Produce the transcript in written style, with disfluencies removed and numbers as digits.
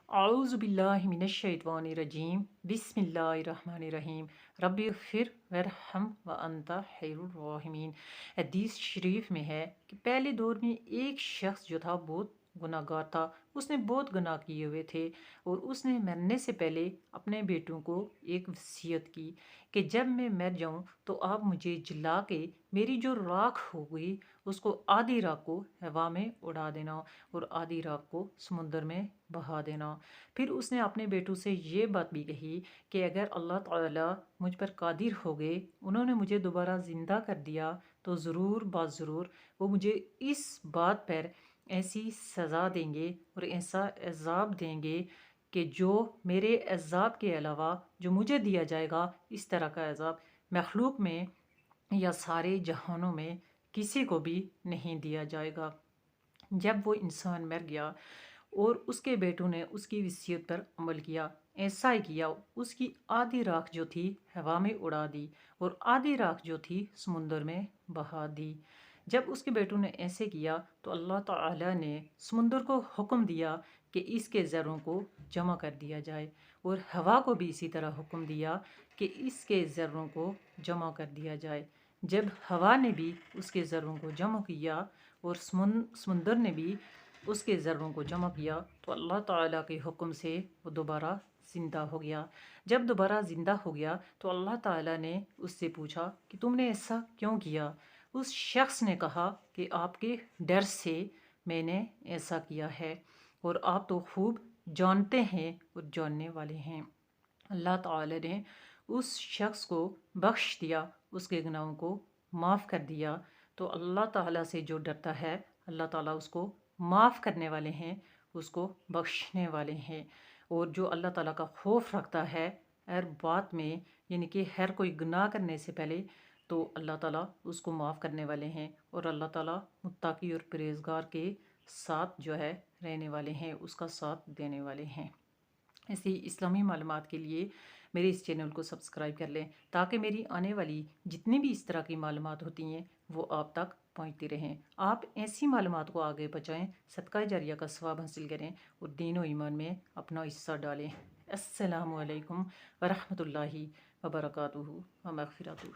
اعوذ باللہ من الشیطان الرجیم بسم اللہ الرحمن الرحیم ربی اغفر ورحم وانت خیر الراحمین۔ حدیث شریف میں ہے کہ پہلے دور میں ایک شخص جو تھا بہت گناہ گار تھا، اس نے بہت گناہ کیے ہوئے تھے، اور اس نے مرنے سے پہلے اپنے بیٹوں کو ایک وصیت کی کہ جب میں مر جاؤں تو آپ مجھے جلا کے میری جو راکھ ہوگی اس کو آدھی راکھ کو ہوا میں اڑا دینا اور آدھی راکھ کو سمندر میں بہا دینا۔ پھر اس نے اپنے بیٹوں سے یہ بات بھی کہی کہ اگر اللہ تعالیٰ مجھ پر قادر ہو گئے، انہوں نے مجھے دوبارہ زندہ کر دیا تو ضرور بات ضرور وہ مجھے اس بات پر ایسی سزا دیں گے اور ایسا عذاب دیں گے کہ جو میرے عذاب کے علاوہ جو مجھے دیا جائے گا، اس طرح کا عذاب مخلوق میں یا سارے جہانوں میں کسی کو بھی نہیں دیا جائے گا۔ جب وہ انسان مر گیا اور اس کے بیٹوں نے اس کی وصیت پر عمل کیا، ایسا ہی کیا، اس کی آدھی راکھ جو تھی ہوا میں اڑا دی اور آدھی راکھ جو تھی سمندر میں بہا دی۔ جب اس کے بیٹوں نے ایسے کیا تو اللہ تعالیٰ نے سمندر کو حکم دیا کہ اس کے ذروں کو جمع کر دیا جائے، اور ہوا کو بھی اسی طرح حکم دیا کہ اس کے ذروں کو جمع کر دیا جائے۔ جب ہوا نے بھی اس کے ذروں کو جمع کیا اور سمندر نے بھی اس کے ذروں کو جمع کیا تو اللہ تعالیٰ کے حکم سے وہ دوبارہ زندہ ہو گیا۔ جب دوبارہ زندہ ہو گیا تو اللہ تعالیٰ نے اس سے پوچھا کہ تم نے ایسا کیوں کیا؟ اس شخص نے کہا کہ آپ کے ڈر سے میں نے ایسا کیا ہے، اور آپ تو خوب جانتے ہیں اور جاننے والے ہیں۔ اللہ تعالیٰ نے اس شخص کو بخش دیا، اس کے گناہوں کو معاف کر دیا۔ تو اللہ تعالیٰ سے جو ڈرتا ہے، اللہ تعالیٰ اس کو معاف کرنے والے ہیں، اس کو بخشنے والے ہیں۔ اور جو اللہ تعالیٰ کا خوف رکھتا ہے ہر بات میں، یعنی کہ ہر کوئی گناہ کرنے سے پہلے، تو اللہ تعالیٰ اس کو معاف کرنے والے ہیں، اور اللہ تعالیٰ متقی اور پرہیزگار کے ساتھ جو ہے رہنے والے ہیں، اس کا ساتھ دینے والے ہیں۔ ایسی اسلامی معلومات کے لیے میرے اس چینل کو سبسکرائب کر لیں تاکہ میری آنے والی جتنی بھی اس طرح کی معلومات ہوتی ہیں وہ آپ تک پہنچتی رہیں۔ آپ ایسی معلومات کو آگے پہنچائیں، صدقہ جاریہ کا ثواب حاصل کریں اور دین و ایمان میں اپنا حصہ ڈالیں۔ السلام علیکم ورحمۃ اللہ وبرکاتہ و مغفراتہ۔